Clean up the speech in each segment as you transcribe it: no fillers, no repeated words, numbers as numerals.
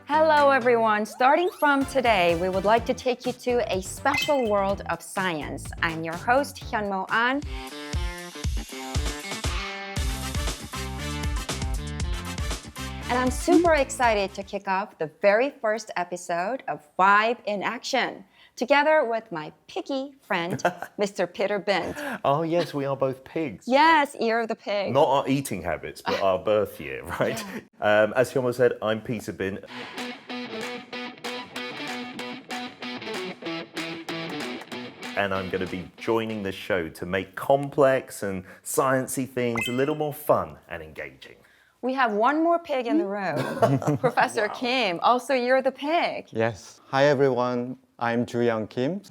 Hello everyone! Starting from today, we would like to take you to a special world of science. I'm your host, An. And I'm super excited to kick off the very first episode of Vibe in Action, together with my piggy friend, Mr. Peter Bent. Oh yes, we are both pigs. Yes, ear of the pig. Not our eating habits, but our birth year, right? Yeah. As Hyunmo said, I'm Peter Bint. And I'm going to be joining the show to make complex and sciencey things a little more fun and engaging. We have one more pig in the room, Professor Kim, also you're the pig. Yes. Hi everyone, I'm Joo-Young Kim.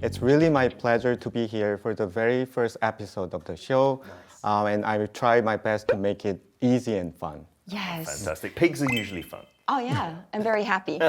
It's really my pleasure to be here for the very first episode of the show. Nice. And I will try my best to make it easy and fun. Yes. Fantastic. Pigs are usually fun. Oh yeah, I'm very happy.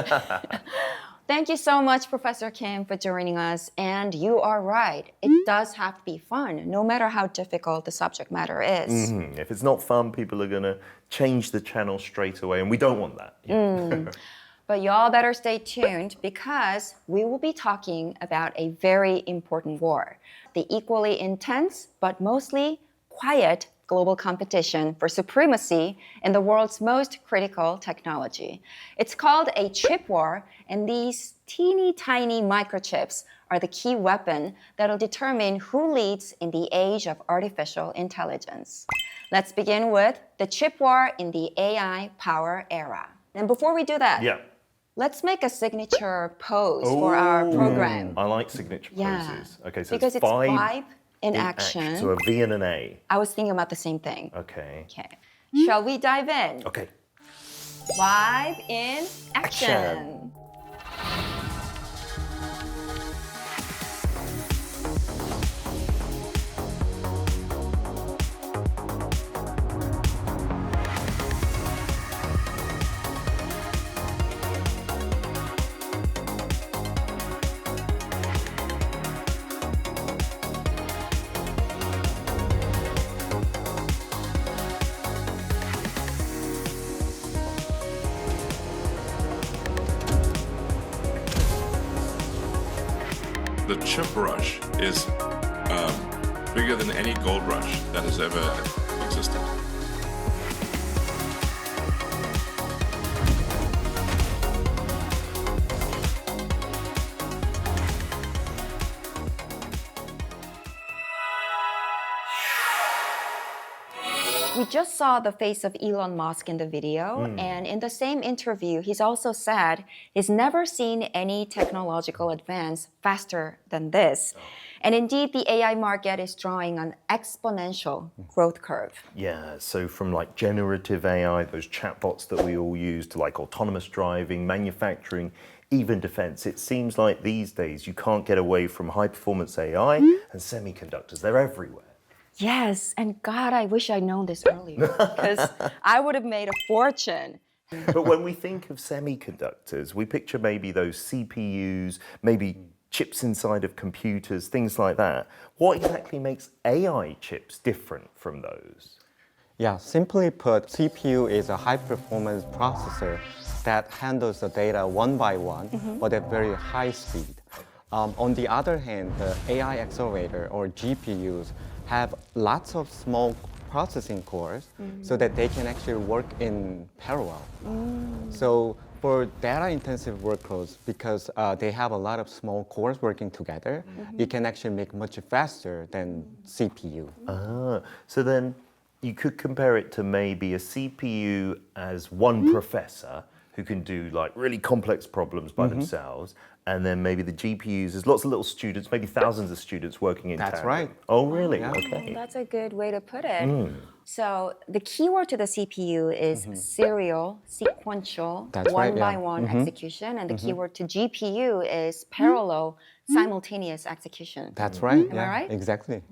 Thank you so much, Professor Kim, for joining us. And you are right, it does have to be fun, no matter how difficult the subject matter is. If it's not fun, people are going to change the channel straight away, and we don't want that. But y'all better stay tuned because we will be talking about a very important war, the equally intense but mostly quiet global competition for supremacy in the world's most critical technology. It's called a chip war, and these teeny tiny microchips are the key weapon that'll determine who leads in the age of artificial intelligence. Let's begin with the chip war in the AI power era. And before we do that, let's make a signature pose for our program. I like signature poses. Okay, so because it's vibe in action. So a V and an A. I was thinking about the same thing. Okay. Shall we dive in? Okay. Vibe in action. The chip rush is bigger than any gold rush that has ever existed. We just saw the face of Elon Musk in the video, and in the same interview, he's also said he's never seen any technological advance faster than this. And indeed, the AI market is drawing an exponential growth curve. Yeah, so from like generative AI, those chatbots that we all use, to like autonomous driving, manufacturing, even defense, it seems like these days you can't get away from high-performance AI and semiconductors. They're everywhere. Yes, and God, I wish I'd known this earlier, because I would have made a fortune. But when we think of semiconductors, we picture maybe those CPUs, maybe chips inside of computers, things like that. What exactly makes AI chips different from those? Yeah, simply put, CPU is a high-performance processor that handles the data one by one, but at very high speed. On the other hand, the AI accelerator, or GPUs, have lots of small processing cores so that they can actually work in parallel. So for data-intensive workloads, because they have a lot of small cores working together, it can actually make much faster than CPU. So then you could compare it to maybe a CPU as one professor who can do like really complex problems by themselves, and then maybe the GPUs, there's lots of little students, maybe thousands of students working in tandem. That's right. Oh, really? Yeah. Okay. That's a good way to put it. So the keyword to the CPU is serial, sequential, That's right, yeah. one-by-one execution, and the keyword to GPU is parallel, simultaneous execution. That's right. Am I right? Exactly.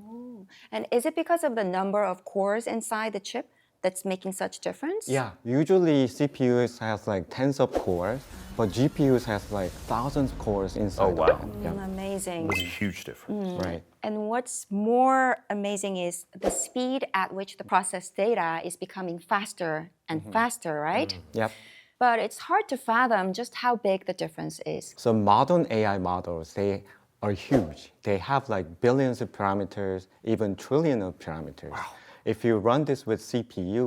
And is it because of the number of cores inside the chip that's making such difference? Yeah, usually CPUs has like tens of cores, but GPUs has like thousands of cores inside. Oh, wow. of them. Yeah. Amazing. There's a huge difference. Right. And what's more amazing is the speed at which the processed data is becoming faster and faster, right? Yep. But it's hard to fathom just how big the difference is. So modern AI models, they are huge. They have like billions of parameters, even trillions of parameters. Wow. If you run this with CPU,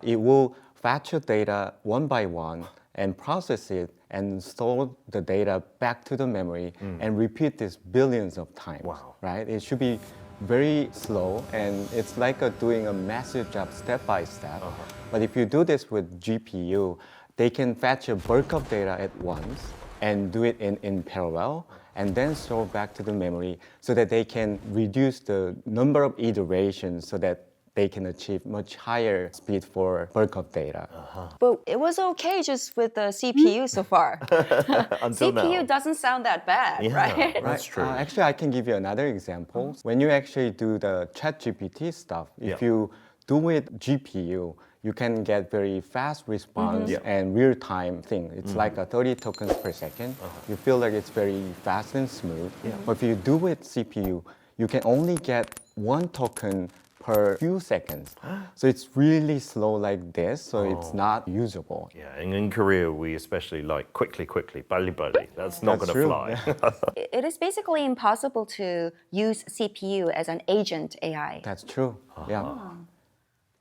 it will fetch your data one by one and process it and store the data back to the memory and repeat this billions of times. Wow. Right? It should be very slow, and it's like doing a massive job step by step. But if you do this with GPU, they can fetch a bulk of data at once and do it in parallel, and then store back to the memory so that they can reduce the number of iterations so that they can achieve much higher speed for bulk of data. But it was okay just with the CPU so far. Until CPU now. doesn't sound that bad, Yeah, right? that's true. Actually, I can give you another example. When you actually do the ChatGPT stuff, if Yeah. you do it GPU, you can get very fast response Yeah. and real-time thing. It's like a 30 tokens per second. You feel like it's very fast and smooth. But if you do it CPU, you can only get 1 token per few seconds. So it's really slow like this, so it's not usable. Yeah, and in Korea, we especially like quickly, bali. That's not That's going to true, fly. It is basically impossible to use CPU as an agent AI. That's true. Yeah.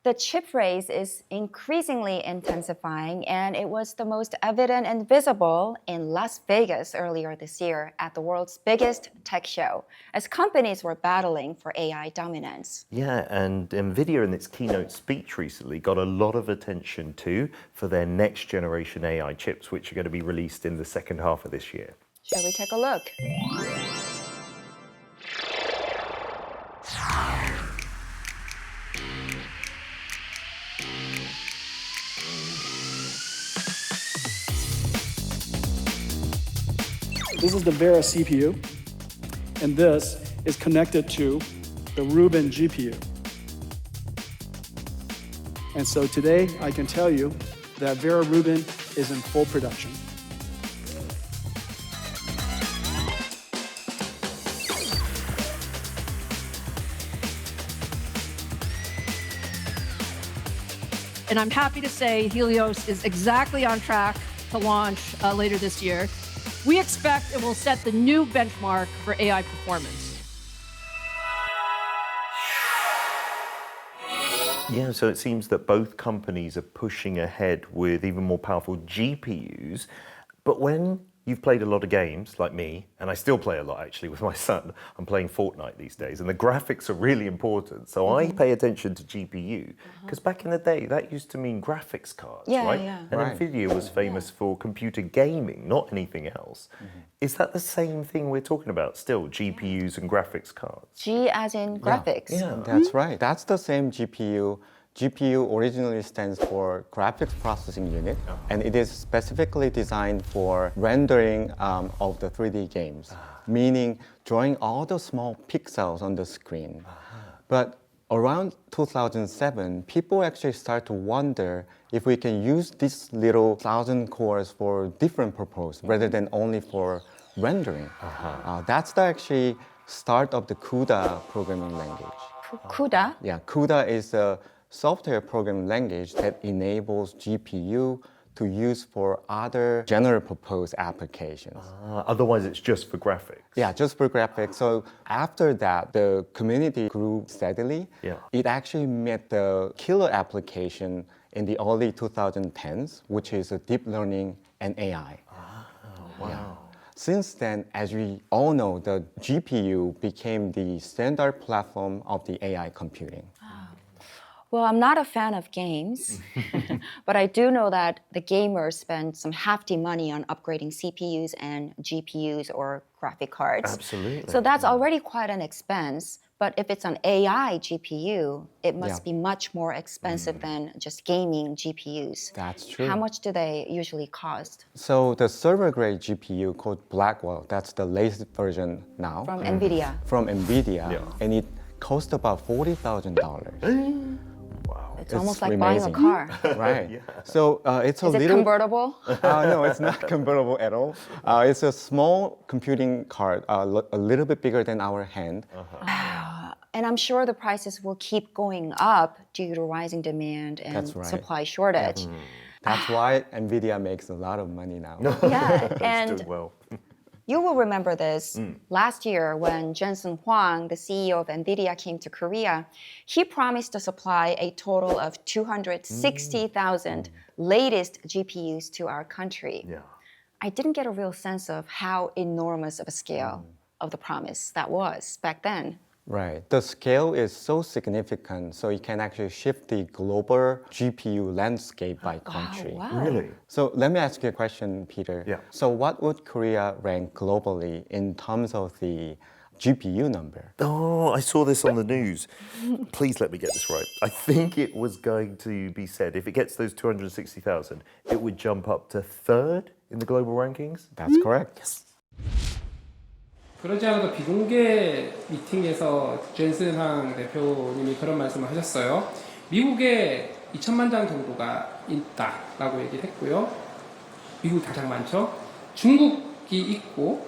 The chip race is increasingly intensifying, and it was the most evident and visible in Las Vegas earlier this year at the world's biggest tech show, as companies were battling for AI dominance. Yeah, and Nvidia in its keynote speech recently got a lot of attention too for their next generation AI chips, which are going to be released in the second half of this year. Shall we take a look? This is the Vera CPU, and this is connected to the Rubin GPU. And so today, I can tell you that Vera Rubin is in full production. And I'm happy to say Helios is exactly on track to launch later this year. We expect it will set the new benchmark for AI performance. Yeah, so it seems that both companies are pushing ahead with even more powerful GPUs. But when you've played a lot of games, like me, and I still play a lot actually with my son, I'm playing Fortnite these days, and the graphics are really important. So I pay attention to GPU, because back in the day, that used to mean graphics cards, Yeah, right? yeah. And Right. Nvidia was famous for computer gaming, not anything else. Is that the same thing we're talking about still, GPUs and graphics cards? G as in graphics. Yeah. That's right. That's the same GPU. GPU originally stands for Graphics Processing Unit, and it is specifically designed for rendering of the 3D games, meaning drawing all the small pixels on the screen. But around 2007, people actually start to wonder if we can use these little 1,000 cores for different purpose rather than only for rendering. That's the actually start of the CUDA programming language. CUDA. Yeah, CUDA is a software programming language that enables GPU to use for other general purpose applications. Otherwise, it's just for graphics. Yeah, just for graphics. So after that, the community grew steadily. Yeah. It actually met the killer application in the early 2010s, which is deep learning and AI. Wow. Since then, as we all know, the GPU became the standard platform of the AI computing. Well, I'm not a fan of games, but I do know that the gamers spend some hefty money on upgrading CPUs and GPUs or graphic cards. Absolutely. So that's already quite an expense. But if it's an AI GPU, it must Yeah. be much more expensive than just gaming GPUs. That's true. How much do they usually cost? So the server-grade GPU called Blackwell, that's the latest version now From NVIDIA. from Nvidia, Yeah. and it costs about $40,000. It's almost like buying a amazing. car. Right. So it's a Is it little. convertible? No, it's not convertible at all. It's a small computing card, a little bit bigger than our hand. And I'm sure the prices will keep going up due to rising demand and That's right. supply shortage. That's why Nvidia makes a lot of money now. Yeah, It's and doing well. you will remember this last year when Jensen Huang, the CEO of Nvidia, came to Korea. He promised to supply a total of 260,000 latest GPUs to our country. Yeah. I didn't get a real sense of how enormous of a scale of the promise that was back then. Right. The scale is so significant, so it can actually shift the global GPU landscape by country. Wow. Really? So let me ask you a question, Peter. Yeah. So what would Korea rank globally in terms of the GPU number? Oh, I saw this on the news. Please let me get this right. I think it was going to be said if it gets those 260,000, it would jump up to third in the global rankings. That's correct. 그러지 않아도 비공개 미팅에서 젠슨 황 대표님이 그런 말씀을 하셨어요. 미국에 2천만 장 정도가 있다라고 얘기를 했고요. 미국이 가장 많죠. 중국이 있고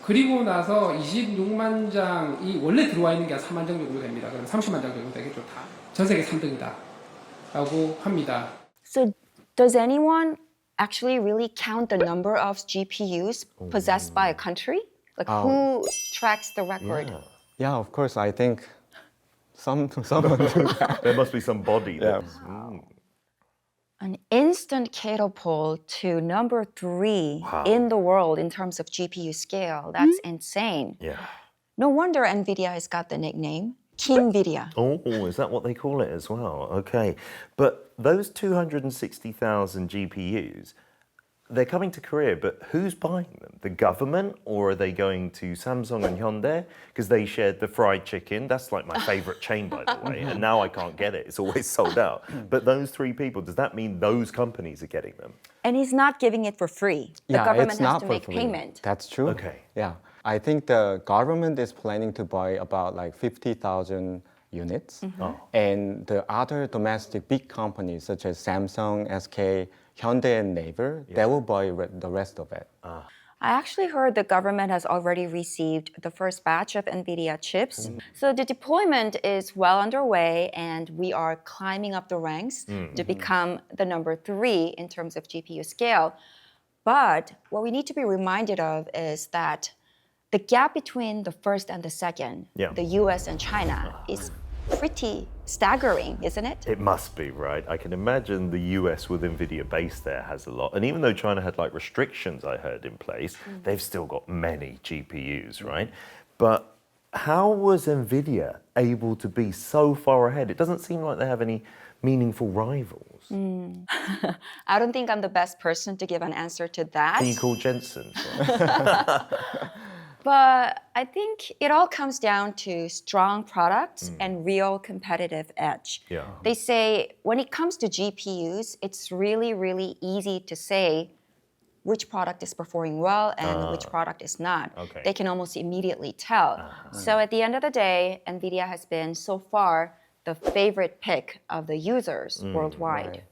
그리고 나서 26만 장이 원래 들어와 있는 게 한 4만 장 정도 됩니다. 그럼 30만 장 정도 되겠죠. 다. 전 세계 3등이다라고 합니다. So does anyone actually really count the number of GPUs possessed by a country? Like who tracks the record? Yeah, of course. I think someone do that. There must be some body there. An instant catapult to number 3 in the world in terms of GPU scale. That's insane. Yeah. No wonder Nvidia has got the nickname Kingvidia. Oh, is that what they call it as well? Okay. But those 260,000 GPUs, they're coming to Korea, but who's buying them? The government, or are they going to Samsung and Hyundai? Because they shared the fried chicken. That's like my favorite chain, by the way. And now I can't get it. It's always sold out. But those three people, does that mean those companies are getting them? And he's not giving it for free. The Yeah, government it's has not to for make free. payment. That's true. Okay. Yeah. I think the government is planning to buy about like 50,000 units. And the other domestic big companies such as Samsung, SK, Hyundai and Naver, they will buy the rest of it. I actually heard the government has already received the first batch of NVIDIA chips. So the deployment is well underway and we are climbing up the ranks to become the number 3 in terms of GPU scale. But what we need to be reminded of is that the gap between the first and the second, the US and China, is pretty staggering, isn't it? It must be, right? I can imagine the US with Nvidia base there has a lot. And even though China had like restrictions, I heard, in place, they've still got many GPUs, right? But how was Nvidia able to be so far ahead? It doesn't seem like they have any meaningful rivals. I don't think I'm the best person to give an answer to that. Can you call Jensen? But I think it all comes down to strong products and real competitive edge. Yeah. They say when it comes to GPUs, it's really, really easy to say which product is performing well and which product is not. Okay. They can almost immediately tell. So at the end of the day, NVIDIA has been so far the favorite pick of the users worldwide. Right.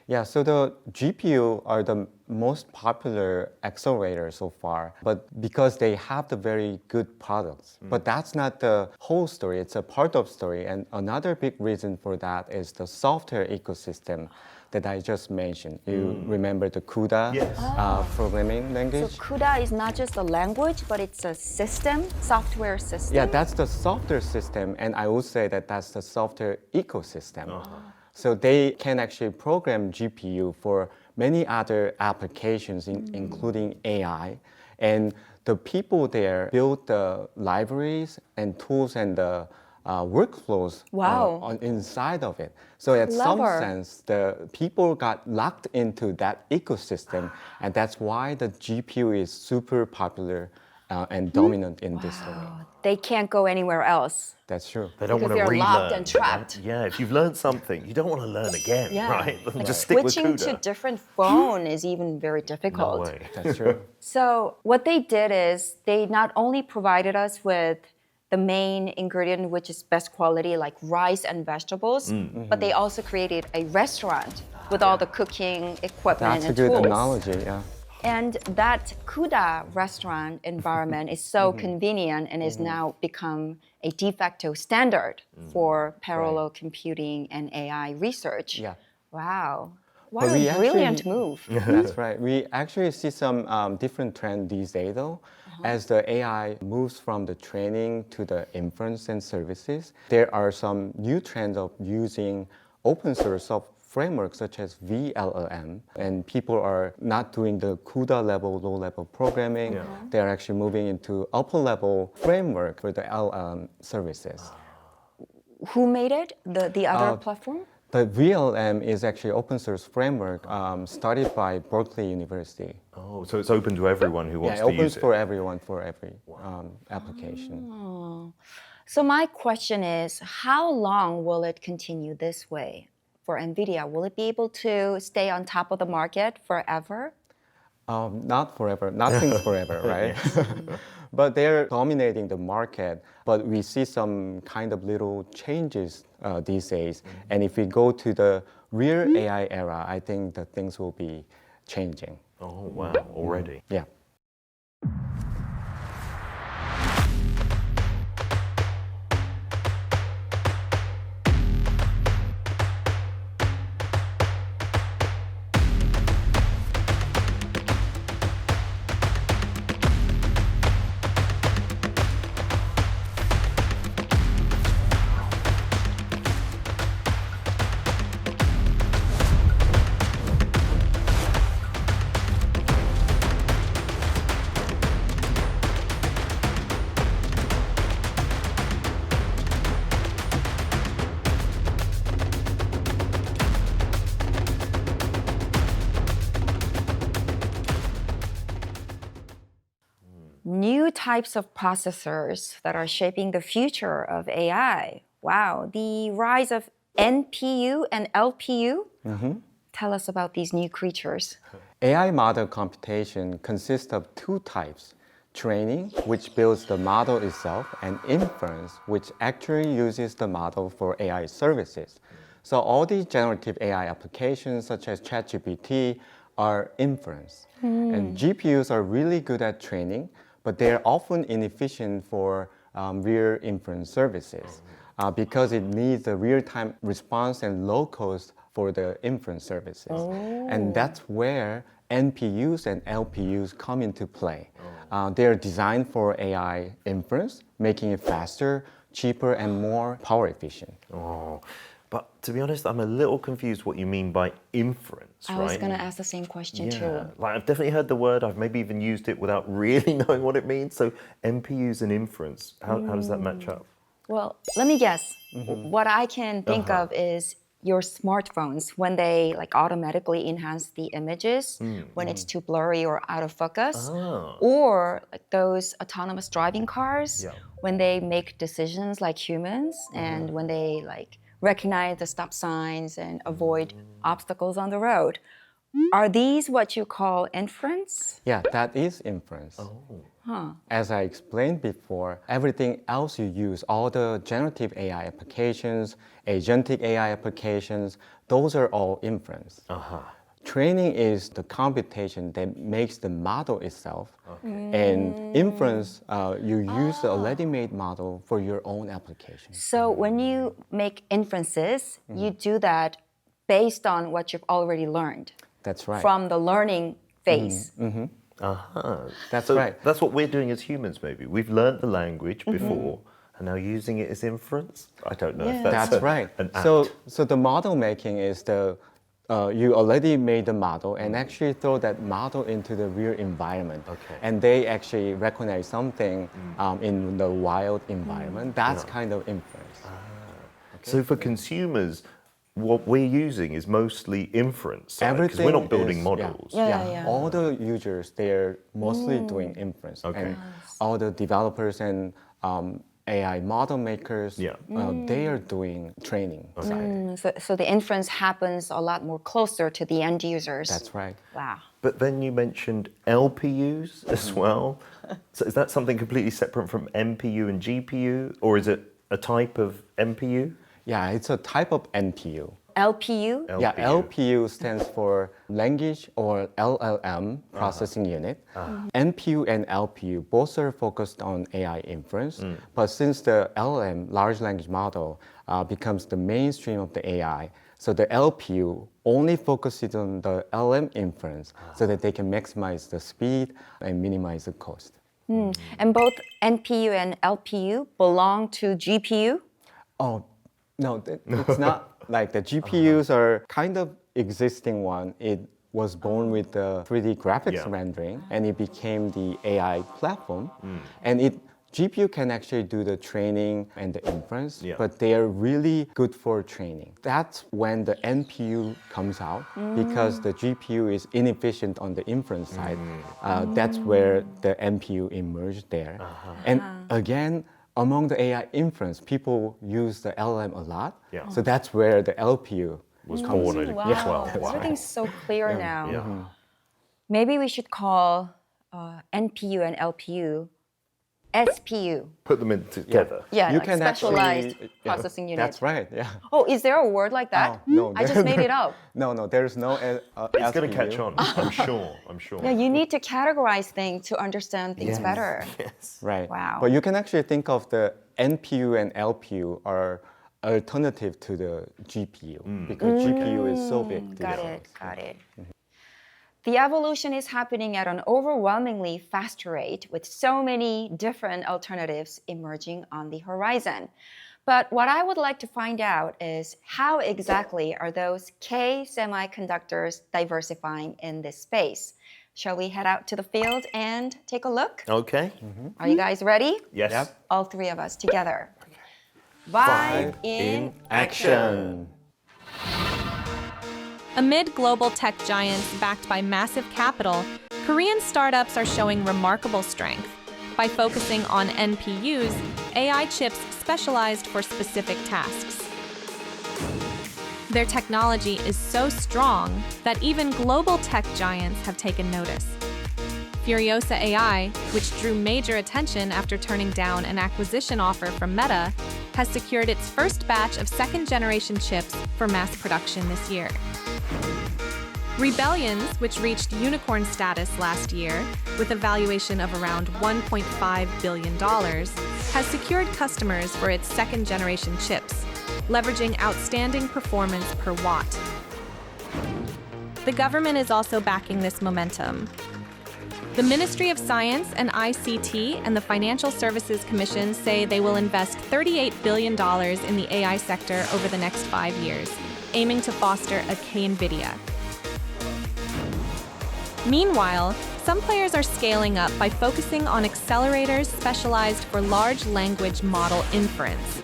Yeah, so the GPU are the most popular accelerators so far, but because they have the very good products. But that's not the whole story, it's a part of story. And another big reason for that is the software ecosystem that I just mentioned. You remember the CUDA programming language? So CUDA is not just a language, but it's a system, software system. Yeah, that's the software system, and I would say that that's the software ecosystem. So they can actually program GPU for many other applications, including AI. And the people there build the libraries and tools and the workflows inside of it. So at some Clever. sense, the people got locked into that ecosystem, and that's why the GPU is super popular and dominant in this domain. They can't go anywhere else. That's true. They don't Because want to they're relearn. locked and trapped. Right? Yeah, if you've learned something, you don't want to learn again, right? Just stick with Switching CUDA. to different phone is even very No difficult. way. That's true. So what they did is they not only provided us with the main ingredient, which is best quality, like rice and vegetables. But they also created a restaurant with all the cooking equipment That's a and good tools. analogy, yeah. And that CUDA restaurant environment is so convenient and is now become a de facto standard for parallel computing and AI research. Yeah. Wow. But What we a actually- brilliant move. That's right. We actually see some different trend these days, though. As the AI moves from the training to the inference and services, there are some new trends of using open source of frameworks such as VLLM, and people are not doing the CUDA level, low level programming. They are actually moving into upper level framework for the LLM services. Who made it? The other platform? The VLM is actually open source framework started by Berkeley University. Oh, so it's open to everyone who wants Yeah, to open use it. for everyone, for every application. So my question is, how long will it continue this way for Nvidia? Will it be able to stay on top of the market forever? Not forever, nothing's forever, right? But they're dominating the market. But we see some kind of little changes these days. And if we go to the real AI era, I think that things will be changing. Oh, wow, already. Yeah. New types of processors that are shaping the future of AI. Wow, the rise of NPU and LPU. Tell us about these new creatures. AI model computation consists of two types: training, which builds the model itself, and inference, which actually uses the model for AI services. So all these generative AI applications, such as ChatGPT, are inference. And GPUs are really good at training, but they're often inefficient for real inference services because it needs a real-time response and low cost for the inference services. And that's where NPUs and LPUs come into play. They're designed for AI inference, making it faster, cheaper, and more power efficient. Oh, but to be honest, I'm a little confused what you mean by inference, I was going to ask the same question too. Like I've definitely heard the word. I've maybe even used it without really knowing what it means. So NPUs and inference, how does that match up? Well, let me guess. What I can think of is your smartphones when they like automatically enhance the images when it's too blurry or out of focus, or like those autonomous driving cars when they make decisions like humans and when they like recognize the stop signs and avoid obstacles on the road. Are these what you call inference? Yeah, that is inference. As I explained before, everything else you use, all the generative AI applications, agentic AI applications, those are all inference. Training is the computation that makes the model itself. And inference, you use the already made model for your own application. So when you make inferences, you do that based on what you've already learned That's right. from the learning phase. That's So right. that's what we're doing as humans, maybe. We've learned the language before, and now using it as inference? I don't know if that's That's right. an act. So the model making is the you already made the model and actually throw that model into the real environment. Okay. And they actually recognize something in the wild environment. That's kind of inference. So for consumers, what we're using is mostly inference, because Everything we're not building is- models. Yeah. All the users, they're mostly doing inference. Okay. And all the developers and AI model makers, they are doing training. side. So the inference happens a lot more closer to the end users. That's right. Wow. But then you mentioned LPUs as well. So is that something completely separate from NPU and GPU, or is it a type of NPU? Yeah, it's a type of NPU. LPU? Yeah, LPU stands for language or LLM processing unit. NPU and LPU both are focused on AI inference, but since the LLM, large language model, becomes the mainstream of the AI, so the LPU only focuses on the LLM inference so that they can maximize the speed and minimize the cost. And both NPU and LPU belong to GPU? Oh, no, it's not like the GPUs are kind of existing one. It was born with the 3D graphics rendering and it became the AI platform. And GPU can actually do the training and the inference, but they are really good for training. That's when the NPU comes out because the GPU is inefficient on the inference side. That's where the NPU emerged there. And again, among the AI inference, people use the LLM a lot. So that's where the LPU Was born as well. Everything's so clear now. Yeah. Maybe we should call NPU and LPU SPU. Put them in together. Yeah, You like can specialized actually- processing unit. That's right, yeah. Oh, is there a word like that? No, I just made it up. No, there's no It's going to SPU. catch on, I'm sure. Yeah, you need to categorize things to understand things better. Yes. Right. Wow. But you can actually think of the NPU and LPU are alternative to the GPU because GPU is so big. to Got the- it, got it. The evolution is happening at an overwhelmingly fast rate with so many different alternatives emerging on the horizon. But what I would like to find out is how exactly are those K semiconductors diversifying in this space? Shall we head out to the field and take a look? Okay. Are you guys ready? Yes. Yep. All three of us together. Vibe in action. Amid global tech giants backed by massive capital, Korean startups are showing remarkable strength. By focusing on NPUs, AI chips specialized for specific tasks. Their technology is so strong that even global tech giants have taken notice. Furiosa AI, which drew major attention after turning down an acquisition offer from Meta, has secured its first batch of second-generation chips for mass production this year. Rebellions, which reached unicorn status last year with a valuation of around $1.5 billion, has secured customers for its second-generation chips, leveraging outstanding performance per watt. The government is also backing this momentum. The Ministry of Science and ICT and the Financial Services Commission say they will invest $38 billion in the AI sector over the next 5 years, aiming to foster a Nvidia. Meanwhile, some players are scaling up by focusing on accelerators specialized for large language model inference.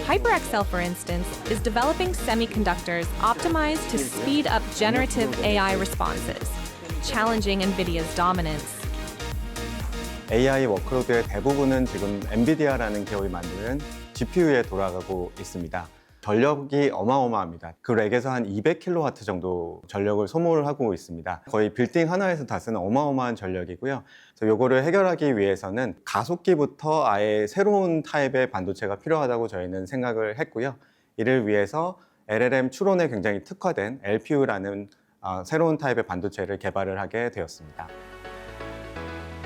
HyperXL, for instance, is developing semiconductors optimized to speed up generative AI responses, challenging Nvidia's dominance. AI 워크로드의 대부분은 지금 엔비디아라는 기업이 만드는 GPU에 돌아가고 있습니다. 전력이 어마어마합니다. 그 렉에서 한 200kW 정도 전력을 소모를 하고 있습니다. 거의 빌딩 하나에서 다 쓰는 어마어마한 전력이고요. 그래서 이거를 해결하기 위해서는 가속기부터 아예 새로운 타입의 반도체가 필요하다고 저희는 생각을 했고요. 이를 위해서 LLM 추론에 굉장히 특화된 LPU라는 새로운 타입의 반도체를 개발을 하게 되었습니다.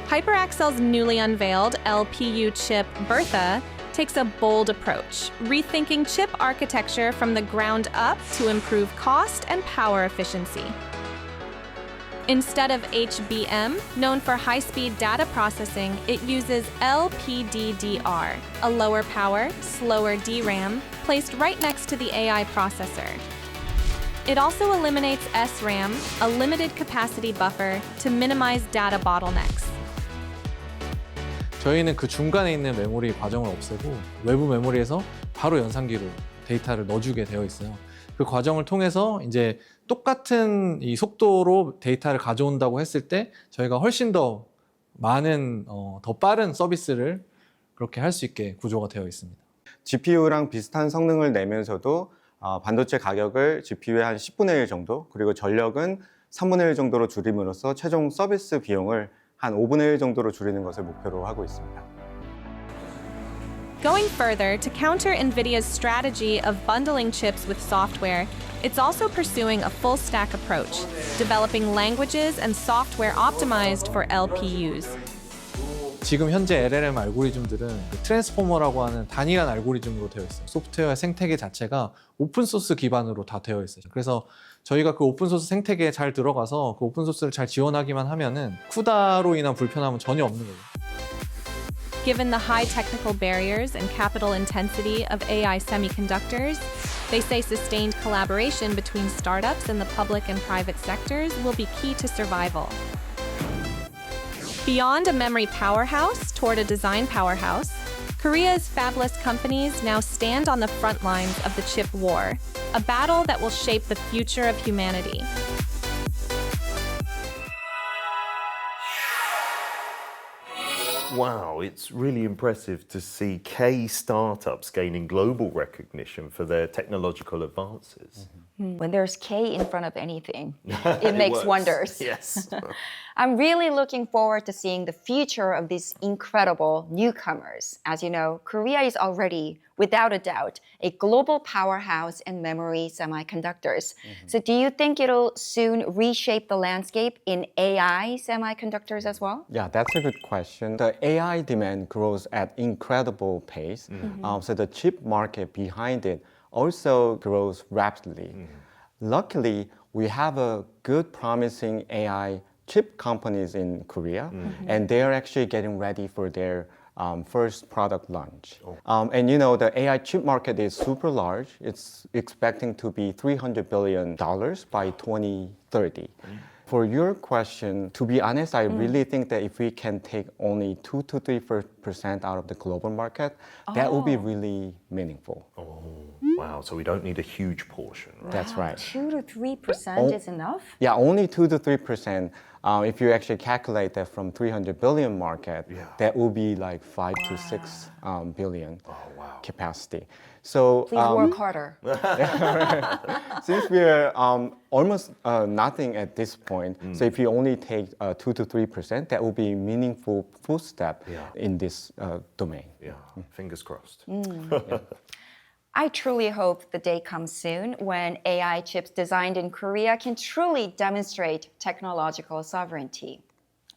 HyperXL's newly unveiled LPU chip, Bertha, takes a bold approach, rethinking chip architecture from the ground up to improve cost and power efficiency. Instead of HBM, known for high-speed data processing, it uses LPDDR, a lower power, slower DRAM, placed right next to the AI processor. It also eliminates SRAM, a limited capacity buffer, to minimize data bottlenecks. 저희는 그 중간에 있는 메모리 과정을 없애고 외부 메모리에서 바로 연산기로 데이터를 넣어주게 되어 있어요. 그 과정을 통해서 이제 똑같은 이 속도로 데이터를 가져온다고 했을 때 저희가 훨씬 더 많은 더 빠른 서비스를 그렇게 할 수 있게 구조가 되어 있습니다. GPU랑 비슷한 성능을 내면서도 반도체 가격을 GPU의 한 10분의 1 정도, 그리고 전력은 3분의 1 정도로 줄임으로써 최종 서비스 비용을 한 5분의 1 정도로 줄이는 것을 목표로 하고 있습니다. Going further, to counter Nvidia's strategy of bundling chips with software, it's also pursuing a full-stack approach, developing languages and software optimized for LPUs. 지금 현재 LLM 알고리즘들은 트랜스포머라고 하는 단일한 알고리즘으로 되어 있어요. 소프트웨어 생태계 자체가 오픈소스 기반으로 다 되어 있어요. 그래서 저희가 그 오픈소스 생태계에 잘 들어가서 그 오픈소스를 잘 지원하기만 하면은 쿠다로 인한 불편함은 전혀 없는 거예요. Given the high technical barriers and capital intensity of AI semiconductors, they say sustained collaboration between startups and the public and private sectors will be key to survival. Beyond a memory powerhouse toward a design powerhouse, Korea's fabless companies now stand on the front lines of the chip war, a battle that will shape the future of humanity. Wow, it's really impressive to see K startups gaining global recognition for their technological advances. When there's K in front of anything, it makes works. wonders. Yes. I'm really looking forward to seeing the future of these incredible newcomers. As you know, Korea is already, without a doubt, a global powerhouse in memory semiconductors. So do you think it'll soon reshape the landscape in AI semiconductors as well? Yeah, that's a good question. The AI demand grows at incredible pace. So the chip market behind it also grows rapidly. Luckily, we have a good promising AI chip companies in Korea, and they're actually getting ready for their first product launch. And you know, the AI chip market is super large. It's expecting to be $300 billion by 2030. For your question, to be honest, I really think that if we can take only 2 to 3% out of the global market, that would be really meaningful. Wow, so we don't need a huge portion, right? That's right. 2 to 3% is enough? Yeah, only 2 to 3%. If you actually calculate that from 300 billion market, that will be like 5 to 6 billion capacity. So Please work harder. since we're almost nothing at this point, so if you only take 2 to 3%, that will be a meaningful full step in this domain. Yeah, fingers crossed. I truly hope the day comes soon when AI chips designed in Korea can truly demonstrate technological sovereignty.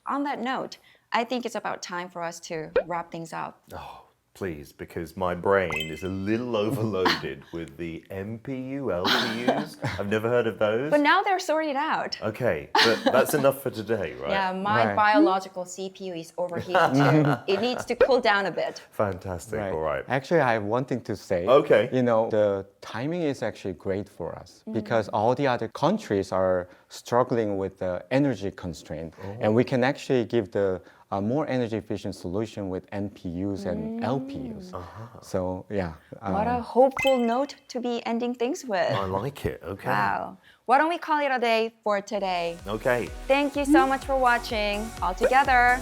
On that note, I think it's about time for us to wrap things up. Oh, please, because my brain is a little overloaded with the NPU, LPUs. I've never heard of those. But now they're sorted out. Okay, but that's enough for today, right? Yeah, my Right. biological CPU is overheated too. It needs to cool down a bit. Fantastic, all right. Actually, I have one thing to say. Okay. You know, the timing is actually great for us because all the other countries are struggling with the energy constraint, and we can actually give the more energy efficient solution with NPUs and LPUs. So yeah. What a hopeful note to be ending things with. I like it, okay. Wow. Why don't we call it a day for today? Okay. Thank you so much for watching. All together,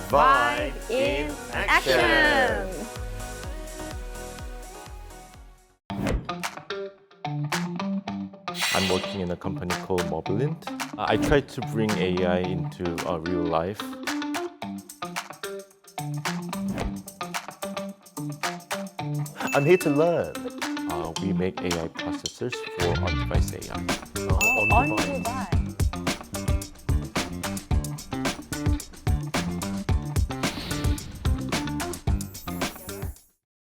Vibe in action. I'm working in a company called Mobilint. I try to bring AI into real life. I'm here to learn. We make AI processors for on-device AI. on device.